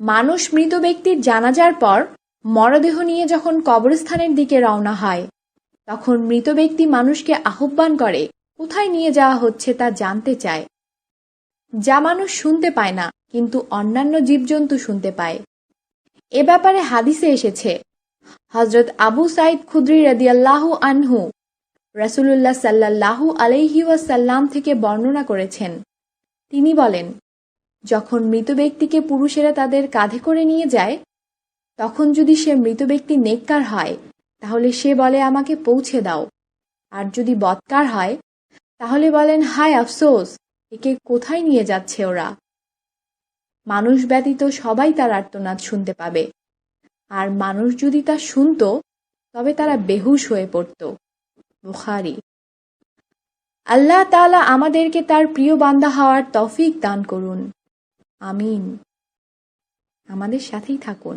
মানুষ মৃত ব্যক্তির জানাজার পর মরদেহ নিয়ে যখন কবরস্থানের দিকে রওনা হয়, তখন মৃত ব্যক্তি মানুষকে আহ্বান করে কোথায় নিয়ে যাওয়া হচ্ছে তা জানতে চায়, যা মানুষ শুনতে পায় না, কিন্তু অন্যান্য জীবজন্তু শুনতে পায়। এ ব্যাপারে হাদিসে এসেছে, হযরত আবু সাঈদ খুদরি রাদিয়াল্লাহু আনহু রাসূলুল্লাহ সাল্লাল্লাহু আলাইহি ওয়াসাল্লাম থেকে বর্ণনা করেছেন। তিনি বলেন, যখন মৃত ব্যক্তিকে পুরুষেরা তাদের কাঁধে করে নিয়ে যায়, তখন যদি সে মৃত ব্যক্তি নেককার হয়, তাহলে সে বলে আমাকে পৌঁছে দাও, আর যদি বদকার হয়, তাহলে বলেন হায় আফসোস, একে কোথায় নিয়ে যাচ্ছে ওরা। মানুষ ব্যতীত সবাই তার আর্তনাদ শুনতে পাবে, আর মানুষ যদি তা শুনত, তবে তারা বেহুশ হয়ে পড়ত। বুখারী। আল্লাহ তাআলা আমাদেরকে তার প্রিয় বান্দা হওয়ার তৌফিক দান করুন। আমিন। আমাদের সাথেই থাকুন।